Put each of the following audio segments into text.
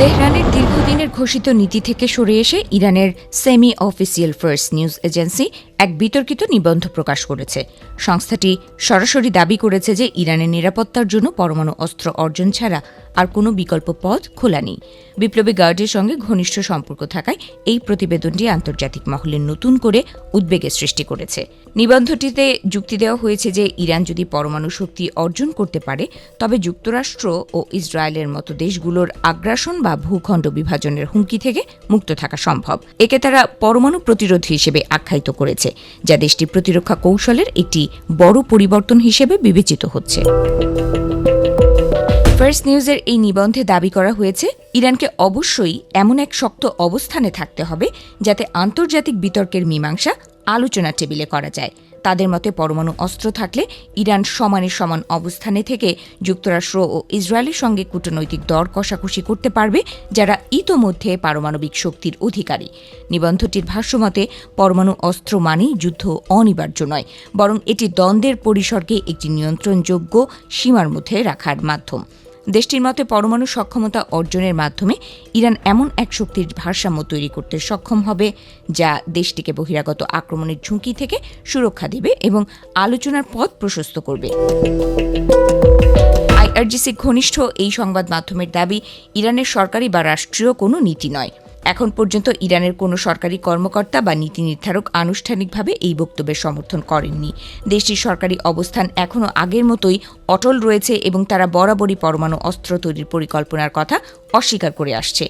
তেহরানের দীর্ঘদিনের ঘোষিত নীতি থেকে সরে এসে ইরানের semi official first news agency এক বিতর্কিত নিবন্ধ প্রকাশ করেছে। সংস্থাটি সরাসরি দাবি করেছে যে ইরানের নিরাপত্তার জন্য পরমাণু অস্ত্র অর্জন ছাড়া আর কোনো বিকল্প পথ খোলা নেই। বিপ্লবী গার্ডের সঙ্গে ঘনিষ্ঠ সম্পর্ক থাকায় এই প্রতিবেদনটি আন্তর্জাতিক মহলে নতুন করে উদ্বেগের সৃষ্টি করেছে। নিবন্ধটিতে যুক্তি দেওয়া হয়েছে যে ইরান যদি পরমাণু শক্তি অর্জন করতে পারে তবে যুক্তরাষ্ট্র ও ইসরায়েলের মতো দেশগুলোর আগ্রাসন বা ভূখণ্ড বিভাজনের হুমকি থেকে মুক্ত থাকা সম্ভব। একে তারা পরমাণু প্রতিরোধ হিসেবে আখ্যায়িত করেছে, যা দেশটির প্রতিরক্ষা কৌশলের একটি বড় পরিবর্তন হিসেবে বিবেচিত হচ্ছে। ফার্স্ট নিউজের এই নিবন্ধে দাবি করা হয়েছে ইরানকে অবশ্যই এমন এক শক্ত অবস্থানে থাকতে হবে যাতে আন্তর্জাতিক বিতর্কের মীমাংসা আলোচনা টেবিলে করা যায়। তাদের মতে পরমাণু অস্ত্র থাকলে ইরান সমানে সমান অবস্থানে থেকে যুক্তরাষ্ট্র ও ইসরায়েলের সঙ্গে কূটনৈতিক দর কষাকষি করতে পারবে, যারা ইতোমধ্যে পারমাণবিক শক্তির অধিকারী। নিবন্ধটির ভাষ্যমতে পরমাণু অস্ত্র মানেই যুদ্ধ অনিবার্য নয়, বরং এটি দ্বন্দ্বের পরিসরকে একটি নিয়ন্ত্রণযোগ্য সীমার মধ্যে রাখার মাধ্যম। দেশটির মতে পরমাণু সক্ষমতা অর্জনের মাধ্যমে ইরান এমন এক শক্তির ভারসাম্য তৈরি করতে সক্ষম হবে যা দেশটিকে বহিরাগত আক্রমণের ঝুঁকি থেকে সুরক্ষা দেবে এবং আলোচনার পথ প্রশস্ত করবে। আইআরজিসি ঘনিষ্ঠ এই সংবাদ মাধ্যমের দাবি, ইরানের সরকারি বা রাষ্ট্রীয় কোনো নীতি নয়। এখন পর্যন্ত ইরানের কোনো সরকারি কর্মকর্তা বা নীতি নির্ধারক আনুষ্ঠানিকভাবে এই বক্তব্যের সমর্থন করেননি। দেশটির সরকারি অবস্থান এখনও আগের মতোই অটল রয়েছে এবং তারা বরাবরই পরমাণু অস্ত্র তৈরির পরিকল্পনার কথা অস্বীকার করে আসছে।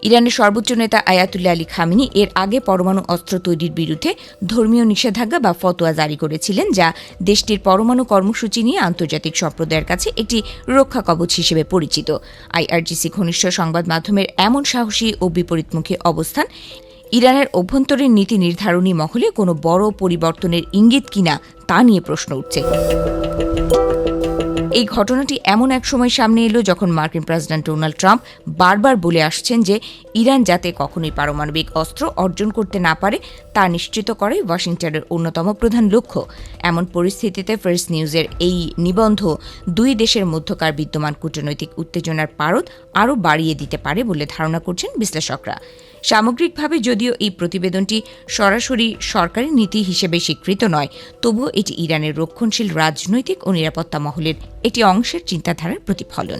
ইরানের সর্বোচ্চ নেতা আয়াতুল্লাহ আলী খামেনি এর আগে পরমাণু অস্ত্র তৈরির বিরুদ্ধে ধর্মীয় নিষেধাজ্ঞা বা ফতোয়া জারি করেছিলেন, যা দেশটির পরমাণু কর্মসূচি নিয়ে আন্তর্জাতিক সম্প্রদায়ের কাছে একটি রক্ষা কবচ হিসেবে পরিচিত। আইআরজিসি ঘনিষ্ঠ সংবাদ মাধ্যমের এমন সাহসী ও বিপরীতমুখী অবস্থান ইরানের অভ্যন্তরীণ নীতি নির্ধারণী মহলে কোনো বড় পরিবর্তনের ইঙ্গিত কিনা তা নিয়ে প্রশ্ন উঠছে। এই ঘটনাটি এমন এক সময় সামনে এলো যখন মার্কিন প্রেসিডেন্ট ডোনাল্ড ট্রাম্প বারবার বলে আসছেন যে ইরান যাতে কখনোই পারমাণবিক অস্ত্র অর্জন করতে না পারে তা নিশ্চিত করে ওয়াশিংটনের অন্যতম প্রধান লক্ষ্য। এমন পরিস্থিতিতে ফার্স্ট নিউজের এই নিবন্ধ দুই দেশের মধ্যকার বিদ্যমান কূটনৈতিক উত্তেজনার পারদ আরও বাড়িয়ে দিতে পারে বলে ধারণা করছেন বিশ্লেষকরা। সামগ্রিকভাবে যদিও এই প্রতিবেদনটি সরাসরি সরকারি নীতি হিসেবে স্বীকৃত নয়, তবুও এটি ইরানের রক্ষণশীল রাজনৈতিক ও নিরাপত্তা মহলের একটি অংশের চিন্তাধারার প্রতিফলন।